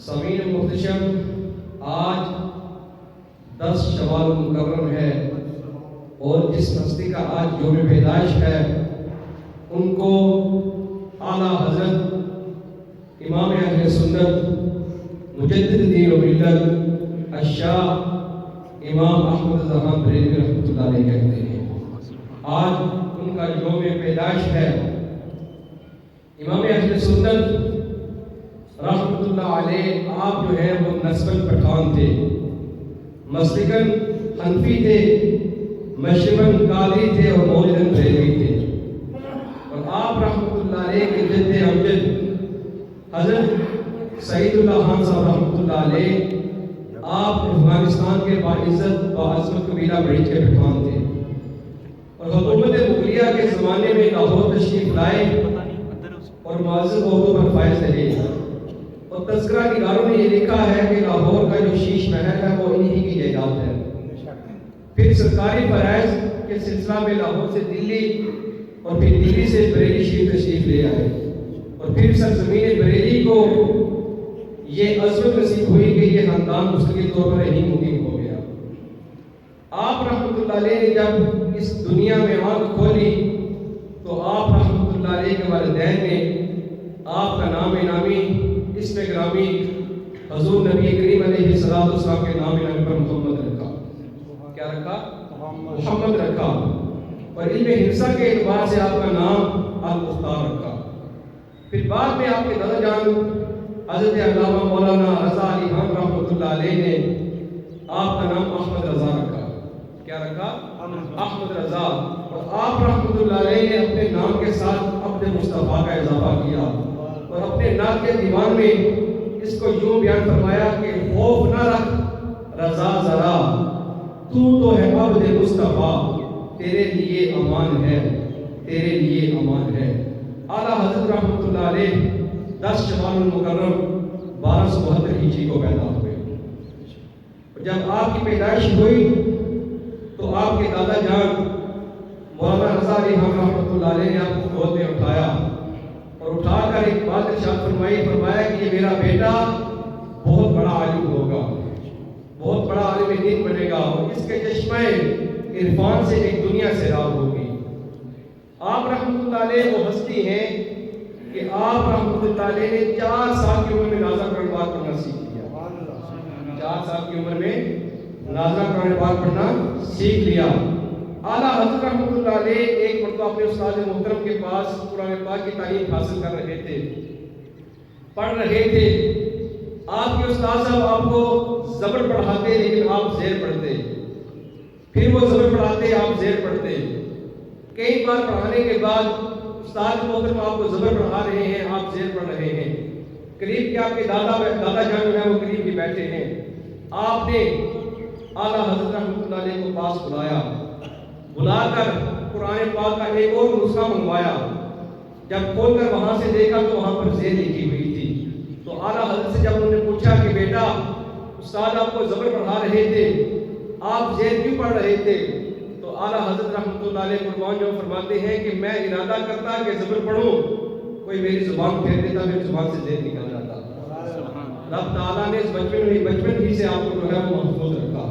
سمین محتشم، آج 10 شوال مکرم ہے اور جس ہستی کا آج یوم پیدائش ہے ان کو اعلیٰ حضرت امام اہل سنت مجدد دین و ملت الشاہ امام احمد رضا بریلوی رحمۃ اللہ علیہ کہتے ہیں۔ آج ان کا یوم پیدائش ہے۔ امام اہل سنت رحمۃ اللہ علیہ آپ جو ہے وہ نسباً پٹھان تھے، مسلکاً حنفی تھے، مشرباً قادری تھے اور موجداً بریلوی تھے۔ اور آپ رحمۃ اللہ علیہ کے جد امجد حضرت سعید اللہ خان صاحب رحمۃ اللہ علیہ آپ افغانستان کے باعزت باعظمت قبیلہ بڑیچ کے پٹھان تھے اور حکومت مغلیہ کے زمانے میں لاہور تشریف لائے اور معزز عہدوں پر فائز رہے۔ اور تذکرہ نگاروں نے یہ لکھا ہے کہ لاہور کا جو شیش محل ہے وہ انہی کی جائیداد ہے۔ پھر سرکاری فرائض کے سلسلہ میں لاہور سے دلی اور پھر دلی سے بریلی شریف تشریف لے آئے اور پھر سرزمین بریلی کو یہ عظمت نصیب ہوئی کہ یہ خاندان مستقل طور پر یہی مقیم ہو گیا۔ آپ رحمۃ اللہ علیہ نے جب اس دنیا میں آنکھ کھولی تو آپ رحمۃ اللہ علیہ کے والدین نے آپ کا نام نامی اسم گرامی حضور نبی کریم علیہ السلام کے نام نامی پر محمد رکھا۔ کیا رکھا؟ محمد رکھا۔ اور علم حفظہ کے اعتبار سے آپ کا نام المختار رکھا۔ پھر بعد میں آپ کے دادا جان حضرت علامہ مولانا رضا علی خان رحمۃ اللہ علیہ نے آپ کا نام احمد رضا رکھا۔ کیا رکھا؟ احمد رضا۔ اور آپ رحمۃ اللہ علیہ نے اپنے نام کے ساتھ عبد مصطفیٰ کا اضافہ کیا اور اپنے نام کے دیوان میں اس کو یوں بیان فرمایا کہ خوف نہ رکھ رضا ذرا، تو ہے عبد مصطفیٰ، تیرے لیے امان ہے، تیرے لیے امان ہے۔ اعلیٰ حضرت رحمۃ اللہ علیہ 10 شوال المکرم 1272 ہجری کو پیدا ہوئے۔ جب آپ کی پیدائش ہوئی تو آپ کے دادا جان مولانا رضا علی خان رحمۃ اللہ علیہ نے آپ کو گود میں اٹھایا اور اٹھا کر ایک بات ارشاد فرمایا کہ یہ میرا بیٹا بہت بڑا عالم ہوگا، بہت بڑا عالم دین بنے گا اور اس کے چشمہ عرفان سے ایک دنیا سیراب ہوگی۔ آپ رحمۃ اللہ علیہ وہ ہستی ہیں کہ آپ رحمۃ اللہ علیہ نے 4 سال کی عمر میں نازہ قرآن پاک پڑھنا سیکھ لیا۔ 4 سال کی عمر میں نازہ قرآن پاک پڑھنا سیکھ لیا۔ اعلیٰ حضرت رحمۃ اللہ علیہ ایک مرتبہ اپنے استاد محترم کے پاس قرآن پاک کی تعلیم حاصل کر رہے تھے، پڑھ رہے تھے۔ آپ کے استاد صاحب آپ کو زبر پڑھاتے لیکن آپ زیر پڑھتے، پھر وہ زبر پڑھاتے آپ زیر پڑھتے۔ کئی بار پڑھانے کے بعد استاد محترم آپ کو زبر پڑھا رہے ہیں، آپ زیر پڑھ رہے ہیں، قریب کے آپ کے دادا جان جو ہے وہ قریب ہی بیٹھے ہیں۔ آپ نے اعلیٰ حضرت رحمۃ اللہ علیہ کو پاس بلا کر قرآن پاک کا ایک اور نسخہ منگوایا۔ جب کھول کر وہاں سے دیکھا تو وہاں پر زیر لکھی ہوئی تھی۔ تو اعلیٰ حضرت سے جب انہوں نے پوچھا کہ بیٹا استاد آپ کو زبر پڑھا رہے تھے، آپ زیر کیوں پڑھ رہے تھے؟ تو اعلیٰ حضرت رحمۃ اللہ علیہ قربان جو فرماتے ہیں کہ میں ارادہ کرتا کہ زبر پڑھوں، کوئی میری زبان پھیر دیتا، میری زبان سے زیر نکل جاتا۔ رب تعالیٰ نے اس بچپن ہی سے آپ کو جو ہے وہ محفوظ رکھا۔